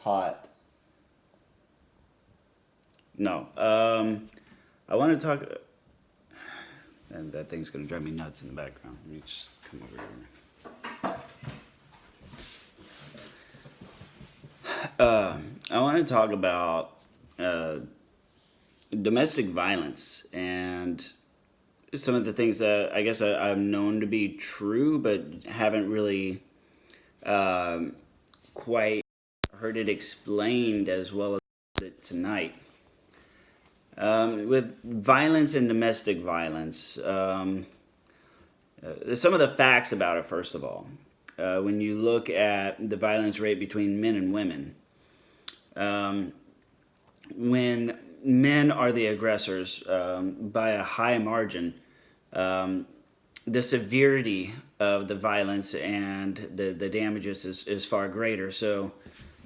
hot. No. I want to talk. And that thing's going to drive me nuts in the background. Let me just come over here. I want to talk about domestic violence and some of the things that I guess I've known to be true, but haven't really quite heard it explained as well as it tonight. With violence and domestic violence, some of the facts about it, first of all. When you look at the violence rate between men and women, when men are the aggressors by a high margin, the severity of the violence and the damages is far greater. So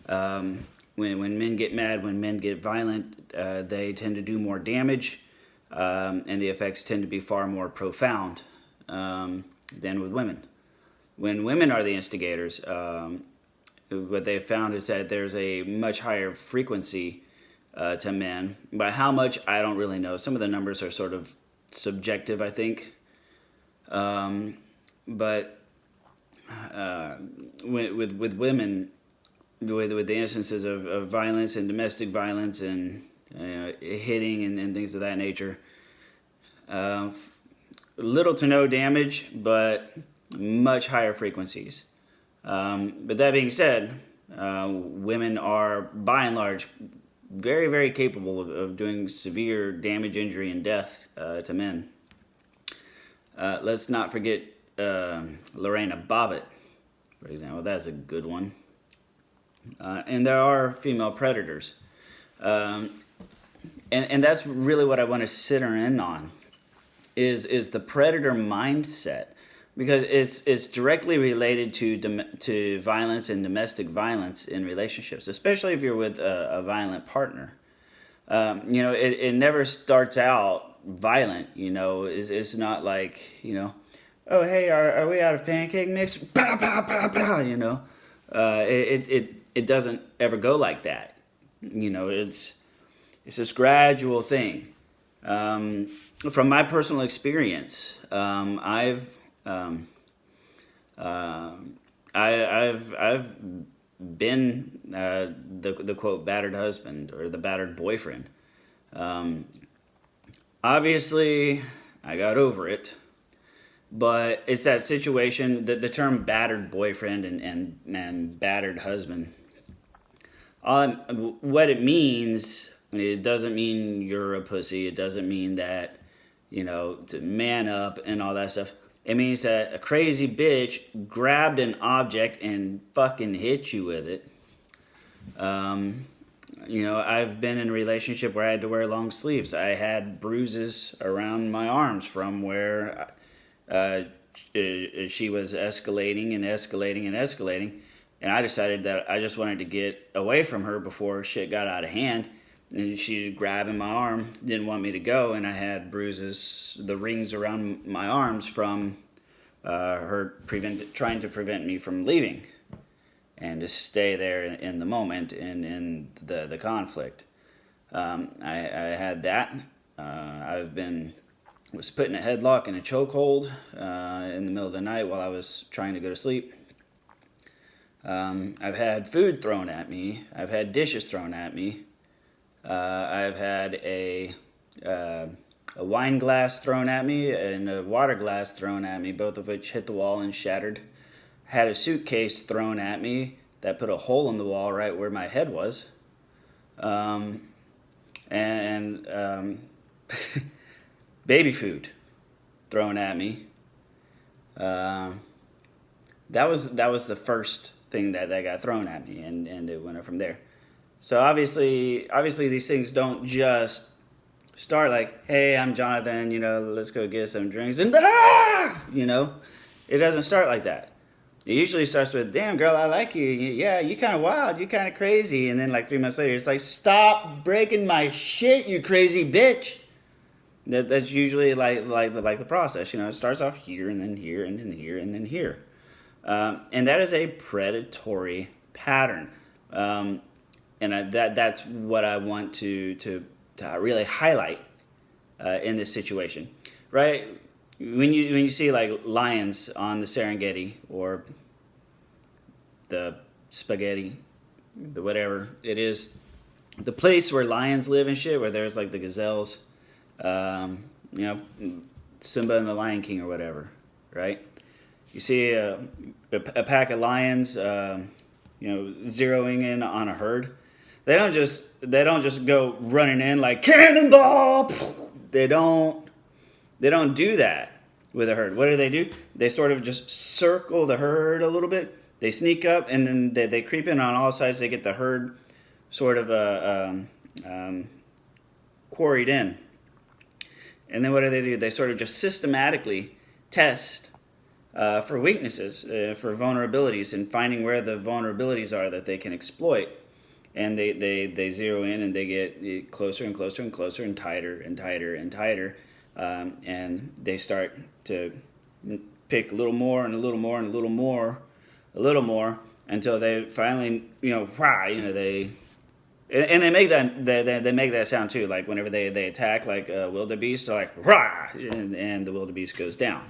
when men get mad, when men get violent, they tend to do more damage, and the effects tend to be far more profound than with women. When women are the instigators, what they've found is that there's a much higher frequency to men. By how much, I don't really know. Some of the numbers are sort of subjective, I think. But with women, with the instances of violence and domestic violence and hitting and things of that nature, little to no damage, but much higher frequencies. But that being said, women are by and large very, very capable of doing severe damage, injury, and death to men. Let's not forget Lorena Bobbitt, for example. That's a good one. And there are female predators. And that's really what I want to center in on, is the predator mindset. Because it's directly related to violence and domestic violence in relationships, especially if you're with a violent partner. It never starts out violent. It's not like, oh, hey, are we out of pancake mix? Pow, pow, pow, pow, it doesn't ever go like that. It's this gradual thing. From my personal experience, I've been the quote battered husband or the battered boyfriend. Obviously, I got over it, but it's that situation that the term battered boyfriend and battered husband. What it means, it doesn't mean you're a pussy. It doesn't mean that to man up and all that stuff. It means that a crazy bitch grabbed an object and fucking hit you with it. I've been in a relationship where I had to wear long sleeves. I had bruises around my arms from where she was escalating and escalating and escalating. And I decided that I just wanted to get away from her before shit got out of hand. And she was grabbing my arm, didn't want me to go, and I had bruises, the rings around my arms from her trying to prevent me from leaving, and to stay there in the moment and in the conflict. I had that. Was put in a headlock and a chokehold in the middle of the night while I was trying to go to sleep. I've had food thrown at me. I've had dishes thrown at me. I've had a wine glass thrown at me and a water glass thrown at me, both of which hit the wall and shattered. Had a suitcase thrown at me that put a hole in the wall right where my head was. Baby food thrown at me. That was the first thing that got thrown at me, and it went up from there. So obviously these things don't just start like, hey, I'm Jonathan, let's go get some drinks, and it doesn't start like that. It usually starts with, damn girl, I like you. Yeah, you kind of wild, you kind of crazy. And then like 3 months later, it's like, stop breaking my shit, you crazy bitch. That's usually like the process. It starts off here and then here and then here and then here. And that is a predatory pattern. that's what I want to really highlight in this situation, right? When you see like lions on the Serengeti or the spaghetti, the whatever it is, the place where lions live and shit, where there's like the gazelles, you know, Simba and the Lion King or whatever, right? You see a pack of lions, zeroing in on a herd. They don't just go running in like cannonball. They don't do that with a herd. What do? They sort of just circle the herd a little bit. They sneak up and then they creep in on all sides. They get the herd sort of quarried in. And then what do? They sort of just systematically test for weaknesses, for vulnerabilities, and finding where the vulnerabilities are that they can exploit. And they zero in and they get closer and closer and closer and tighter and tighter and tighter. And they start to pick a little more and a little more and a little more, a little more, until they finally, they... And they make that sound too, like whenever they attack, like wildebeest, they're like rah, and the wildebeest goes down.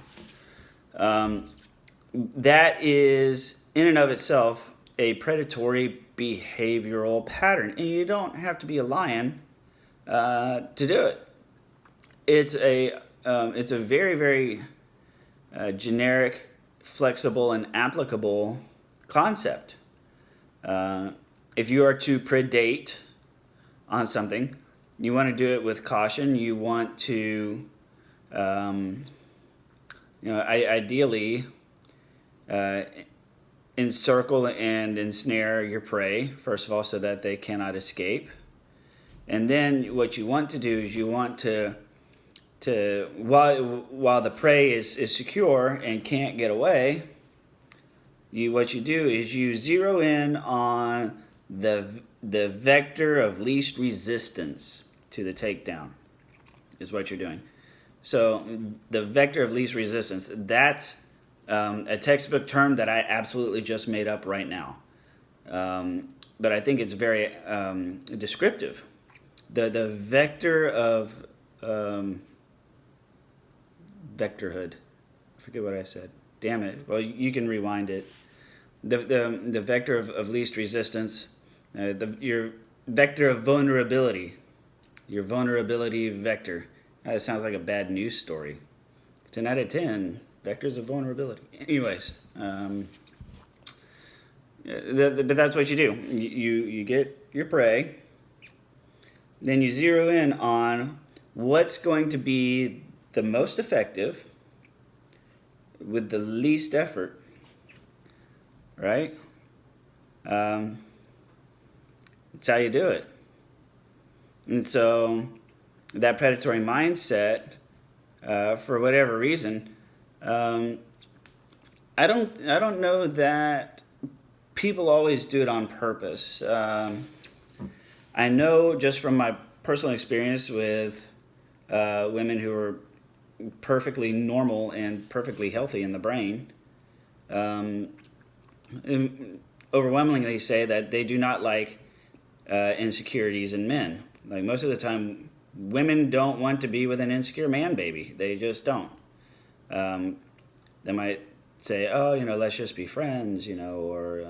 That is in and of itself a predatory behavioral pattern, and you don't have to be a lion to do it. It's a very, very generic, flexible, and applicable concept. If you are to predate on something, you want to do it with caution. You want to, ideally, encircle and ensnare your prey, first of all, so that they cannot escape. And then what you want to do is you want to while the prey is secure and can't get away, what you do is you zero in on the vector of least resistance to the takedown is what you're doing. So the vector of least resistance, that's a textbook term that I absolutely just made up right now. But I think it's very descriptive. The vector of vectorhood. I forget what I said. Damn it. Well, you can rewind it. The vector of least resistance, your vector of vulnerability, your vulnerability vector. That sounds like a bad news story. 10 out of 10 vectors of vulnerability. Anyways, but that's what you do. You get your prey, then you zero in on what's going to be the most effective with the least effort. Right? That's how you do it. And so that predatory mindset, for whatever reason, I don't know that people always do it on purpose. I know just from my personal experience with women who are perfectly normal and perfectly healthy in the brain, overwhelmingly say that they do not like insecurities in men. Like most of the time, women don't want to be with an insecure man baby. They just don't. They might say, "Oh, let's just be friends," or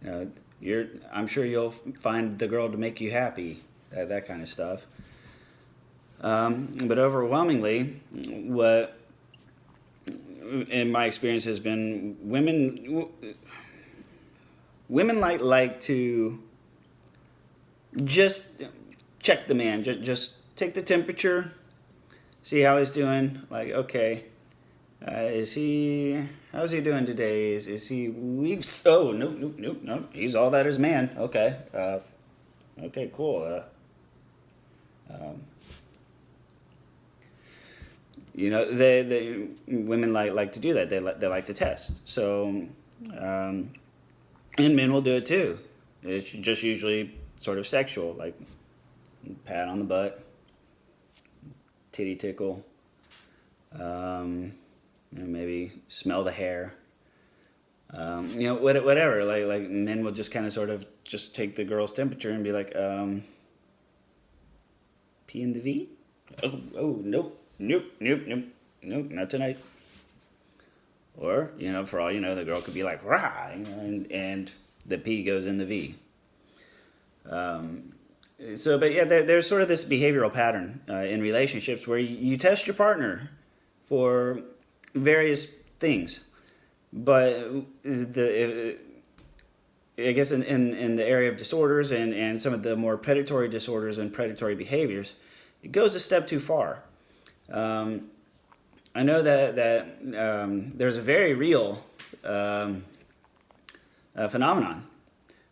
I'm sure you'll find the girl to make you happy, that kind of stuff. But overwhelmingly, what in my experience has been women like to just check the man, just take the temperature, see how he's doing. Like, okay, how's he doing today? Is he weak? Oh, no, he's all that is man. Okay, okay, cool. They women like to do that. They like to test. So, and men will do it too. It's just usually sort of sexual, like pat on the butt, titty tickle, maybe smell the hair, Whatever. Like men will just kind of sort of just take the girl's temperature and be like, P in the V? Oh, nope, not tonight. Or, for all you know, the girl could be like, rah, and the P goes in the V. But yeah, there's sort of this behavioral pattern in relationships where you test your partner for various things. But I guess in the area of disorders and some of the more predatory disorders and predatory behaviors, it goes a step too far. I know that there's a very real phenomenon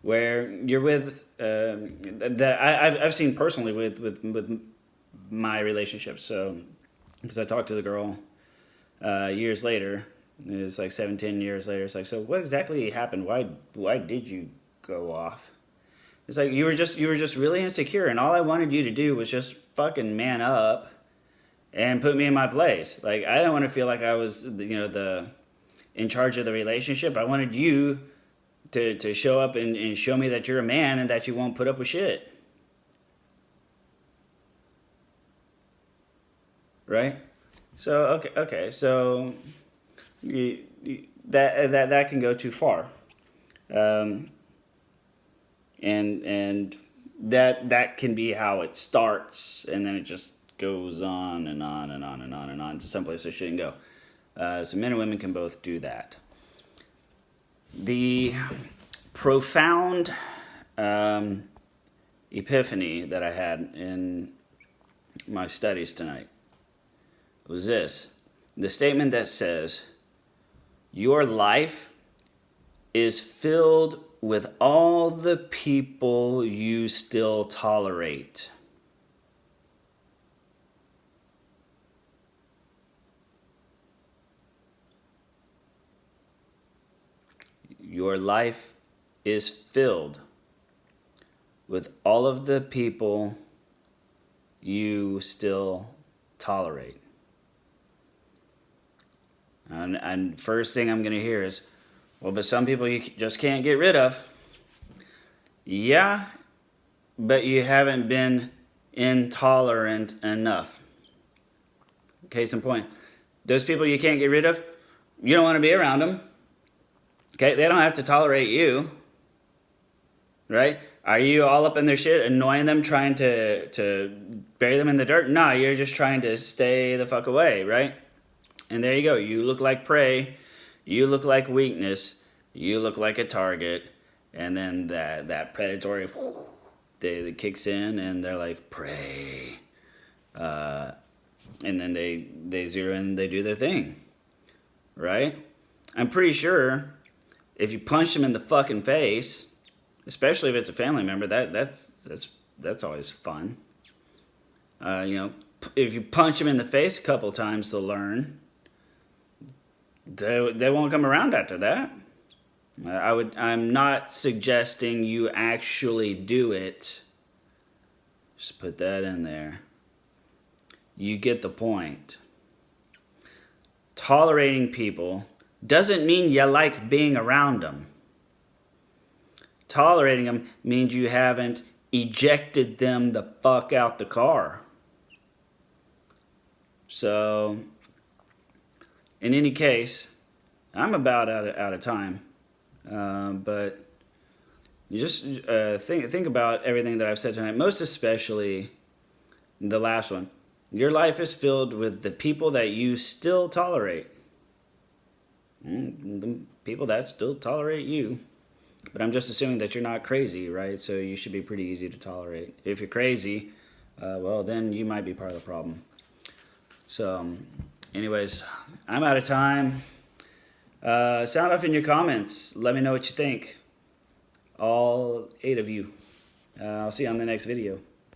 where you're with that I've seen personally with my relationships. So because I talked to the girl years later. It was like 17 years later. It's like, so what exactly happened? Why did you go off? It's like you were just really insecure, and all I wanted you to do was just fucking man up and put me in my place. Like, I don't want to feel like I was the in charge of the relationship. I wanted you to show up and show me that you're a man and that you won't put up with shit. Right? So okay. So that can go too far, and that can be how it starts, and then it just goes on and on and on and on and on to someplace it shouldn't go. So men and women can both do that. The profound epiphany that I had in my studies tonight was this: the statement that says, your life is filled with all the people you still tolerate. Your life is filled with all of the people you still tolerate. And first thing I'm going to hear is, well, but some people you just can't get rid of. Yeah, but you haven't been intolerant enough. Case in point, those people you can't get rid of, you don't want to be around them. Okay, they don't have to tolerate you. Right? Are you all up in their shit, annoying them, trying to bury them in the dirt? No, you're just trying to stay the fuck away, right? And there you go. You look like prey. You look like weakness. You look like a target. And then that predatory they kicks in, and they're like, prey. And then they zero in and they do their thing. Right? I'm pretty sure if you punch them in the fucking face, especially if it's a family member, that's always fun. If you punch them in the face a couple times, they'll learn. They won't come around after that. I'm not suggesting you actually do it. Just put that in there. You get the point. Tolerating people doesn't mean you like being around them. Tolerating them means you haven't ejected them the fuck out the car. So, in any case, I'm about out of time. But you just think about everything that I've said tonight, most especially the last one. Your life is filled with the people that you still tolerate. The people that still tolerate you. But I'm just assuming that you're not crazy, right? So you should be pretty easy to tolerate. If you're crazy, well, then you might be part of the problem. So, anyways, I'm out of time. Sound off in your comments. Let me know what you think. All 8 of you. I'll see you on the next video.